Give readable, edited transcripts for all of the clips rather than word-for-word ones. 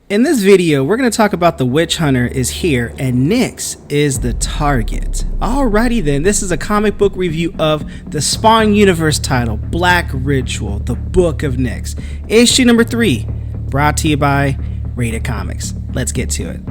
In this video, we're going to talk about the witch hunter is here and Nyx is the target. Alrighty then, this is a comic book review of the Spawn Universe title, Black Ritual, the Book of Nyx, issue number 3, brought to you by RatedComics. Let's get to it.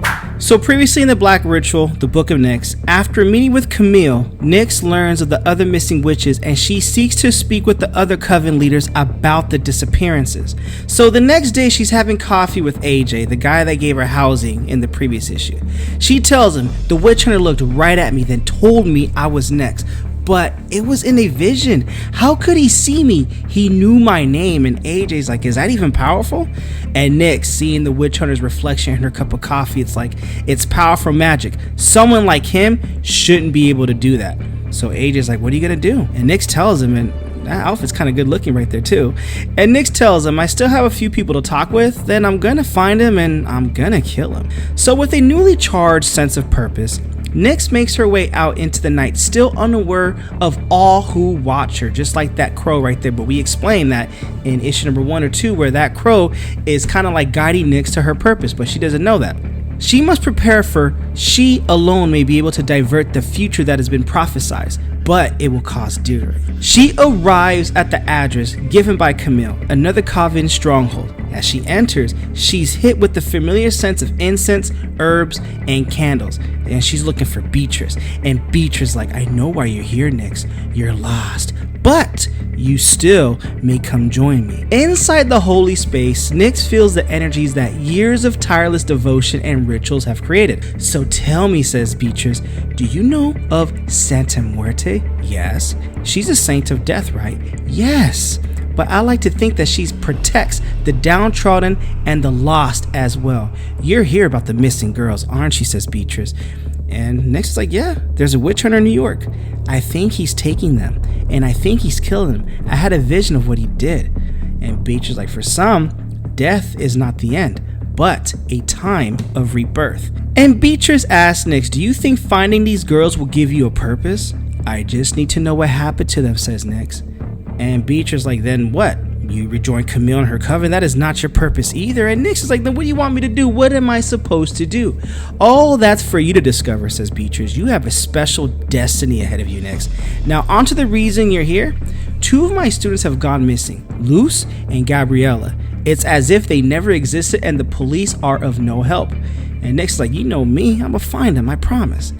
So previously in the Black Ritual, the Book of Nyx, after meeting with Camille, Nyx learns of the other missing witches and she seeks to speak with the other coven leaders about the disappearances. So the next day she's having coffee with AJ, the guy that gave her housing in the previous issue. She tells him, the witch hunter looked right at me then told me I was next. But it was in a vision. How could he see me? He knew my name. And AJ's like, is that even powerful? And Nyx, seeing the witch hunter's reflection in her cup of coffee, it's like, it's powerful magic. Someone like him shouldn't be able to do that. So AJ's like, what are you gonna do? And Nyx tells him, and that outfit's kind of good looking right there too. And Nyx tells him, I still have a few people to talk with, then I'm gonna find him and I'm gonna kill him. So with a newly charged sense of purpose, Nyx makes her way out into the night, still unaware of all who watch her, just like that crow right there. But we explained that in issue number 1 or 2, where that crow is kind of like guiding Nyx to her purpose, but she doesn't know that. She must prepare for she alone may be able to divert the future that has been prophesied, but it will cause Deirdre. She arrives at the address given by Camille, another coven stronghold. As she enters, she's hit with the familiar sense of incense, herbs, and candles. And she's looking for Beatrice. And Beatrice like, I know why you're here, Nyx. You're lost. But you still may come join me. Inside the holy space, Nyx feels the energies that years of tireless devotion and rituals have created. So tell me, says Beatrice, do you know of Santa Muerte? Yes. She's a saint of death, right? Yes. But I like to think that she protects the downtrodden and the lost as well. You're here about the missing girls, aren't she, says Beatrice. And Nyx is like, yeah, there's a witch hunter in New York. I think he's taking them, and I think he's killing them. I had a vision of what he did. And Beatrice is like, for some, death is not the end, but a time of rebirth. And Beatrice asks Nyx, do you think finding these girls will give you a purpose? I just need to know what happened to them, says Nyx. And Beatrice is like, then what? You rejoin Camille and her coven? That is not your purpose either. And Nyx is like, then what do you want me to do? What am I supposed to do? Oh, that's for you to discover, says Beatrice. You have a special destiny ahead of you, Nyx. Now, on to the reason you're here. 2 of my students have gone missing, Luce and Gabriella. It's as if they never existed and the police are of no help. And Nyx is like, you know me, I'm gonna find them, I promise.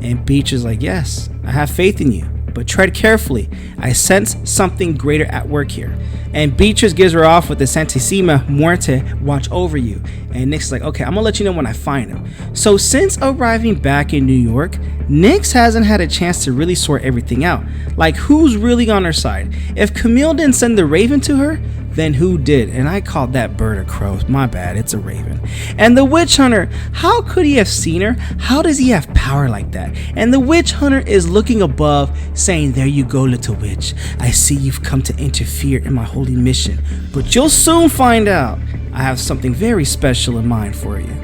And Beatrice is like, yes, I have faith in you. But tread carefully. I sense something greater at work here. And Beatrice gives her off with the Santissima Muerte watch over you. And Nyx is like, okay, I'm gonna let you know when I find him. So since arriving back in New York, Nyx hasn't had a chance to really sort everything out. Like, who's really on her side? If Camille didn't send the raven to her, then who did? And I called that bird a crow. My bad, it's a raven. And the witch hunter, how could he have seen her? How does he have power like that? And the witch hunter is looking above, saying, there you go, little witch. I see you've come to interfere in my holy mission, but you'll soon find out. I have something very special in mind for you.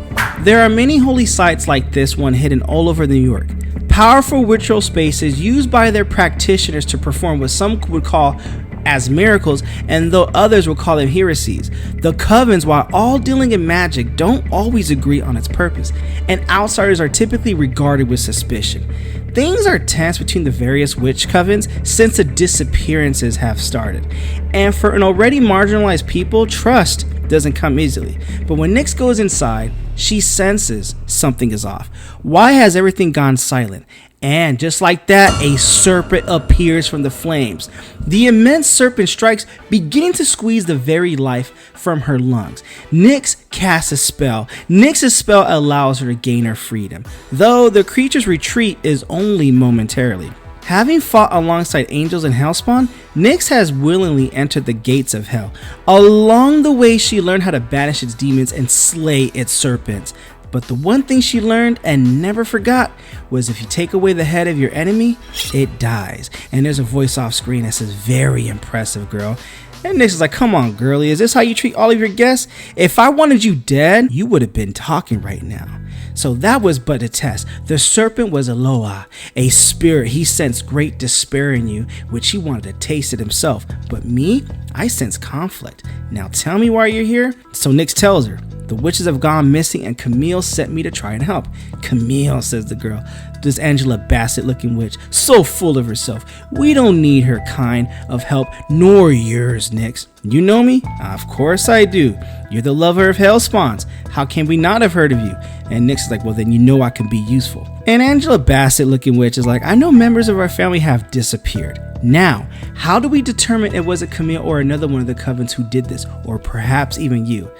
There are many holy sites like this one hidden all over New York. Powerful ritual spaces used by their practitioners to perform what some would call as miracles, and though others will call them heresies. The covens, while all dealing in magic, don't always agree on its purpose, and outsiders are typically regarded with suspicion. Things are tense between the various witch covens since the disappearances have started, and for an already marginalized people, trust doesn't come easily. But when Nyx goes inside, she senses something is off. Why has everything gone silent? And just like that, a serpent appears from the flames. The immense serpent strikes, beginning to squeeze the very life from her lungs. Nyx casts a spell. Nyx's spell allows her to gain her freedom, though the creature's retreat is only momentarily. Having fought alongside angels and hellspawn, Nyx has willingly entered the gates of hell. Along the way, she learned how to banish its demons and slay its serpents. But the one thing she learned and never forgot was if you take away the head of your enemy, it dies. And there's a voice off screen that says, very impressive, girl. And Nyx is like, come on, girlie, is this how you treat all of your guests? If I wanted you dead, you would have been talking right now. So that was but a test. The serpent was Eloah, a spirit. He sensed great despair in you, which he wanted to taste it himself. But me, I sense conflict. Now tell me why you're here. So Nyx tells her, the witches have gone missing and Camille sent me to try and help. Camille, says the girl, this Angela Bassett looking witch, so full of herself. We don't need her kind of help, nor yours, Nyx. You know me? Of course I do. You're the lover of Hellspawns. How can we not have heard of you? And Nyx is like, well, then you know I can be useful. And Angela Bassett looking witch is like, I know members of our family have disappeared. Now, how do we determine it wasn't Camille or another one of the covens who did this, or perhaps even you?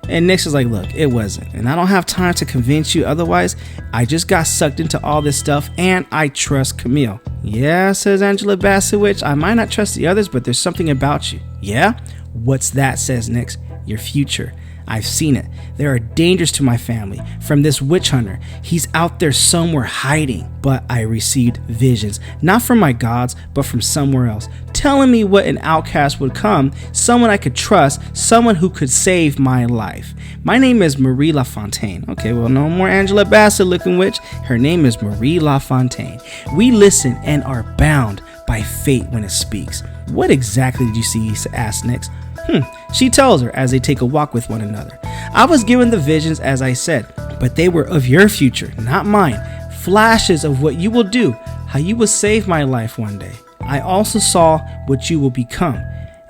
And Nyx is like, look, it wasn't. And I don't have time to convince you otherwise. I just got sucked into all this stuff and I trust Camille. Yeah, says Angela Bassett witch. I might not trust the others, but there's something about you. Yeah? What's that, says Nyx. Your future. I've seen it. There are dangers to my family from this witch hunter. He's out there somewhere hiding. But I received visions, not from my gods, but from somewhere else, telling me what an outcast would come, someone I could trust, someone who could save my life. My name is Marie LaFontaine. Okay, well, no more Angela Bassett looking witch. Her name is Marie LaFontaine. We listen and are bound by fate when it speaks. What exactly did you see? Asked Nyx. She tells her as they take a walk with one another. I was given the visions as I said, but they were of your future, not mine. Flashes of what you will do, how you will save my life one day. I also saw what you will become,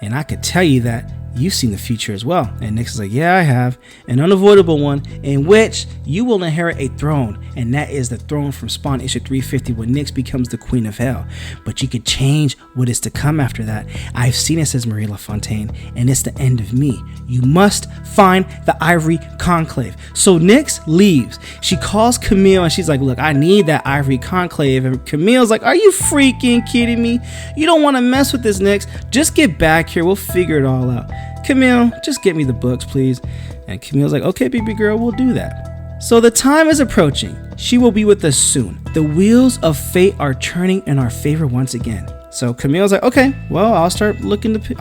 and I could tell you that you've seen the future as well. And Nyx is like, yeah, I have. An unavoidable one in which you will inherit a throne, and that is the throne from Spawn issue 350 when Nyx becomes the Queen of Hell. But you could change what is to come after that. I've seen it, says Marie LaFontaine, and it's the end of me. You must find the Ivory Conclave. So Nyx leaves. She calls Camille and she's like, look, I need that Ivory Conclave. And Camille's like, are you freaking kidding me? You don't want to mess with this, Nyx. Just get back here. We'll figure it all out. Camille, just get me the books, please. And Camille's like, okay, baby girl, we'll do that. So the time is approaching. She will be with us soon. The wheels of fate are turning in our favor once again. So Camille's like, okay, well, I'll start looking for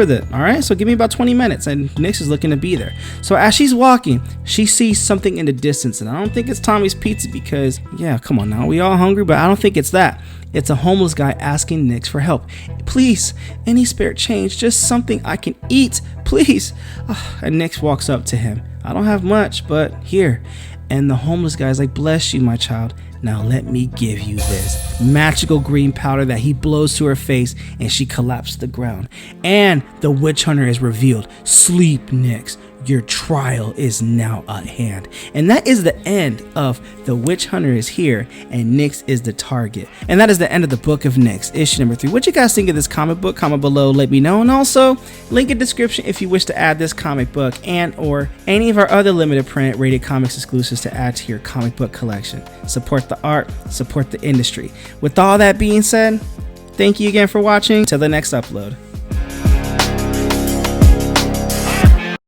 that. All right, so give me about 20 minutes. And Nyx is looking to be there. So as she's walking, she sees something in the distance. And I don't think it's Tommy's Pizza because, yeah, come on now. We all hungry, but I don't think it's that. It's a homeless guy asking Nyx for help. Please, any spare change, just something I can eat, please. And Nyx walks up to him. I don't have much, but here. And the homeless guy's like, bless you, my child. Now let me give you this magical green powder that he blows to her face and she collapses to the ground. And the witch hunter is revealed. Sleep, Nyx. Your trial is now at hand. And that is the end of The Witch Hunter is Here and Nyx is the target. And that is the end of the book of Nyx, issue number 3. What you guys think of this comic book? Comment below, let me know. And also, link in description if you wish to add this comic book and or any of our other limited print Rated Comics exclusives to add to your comic book collection. Support the art, support the industry. With all that being said, thank you again for watching. Till the next upload.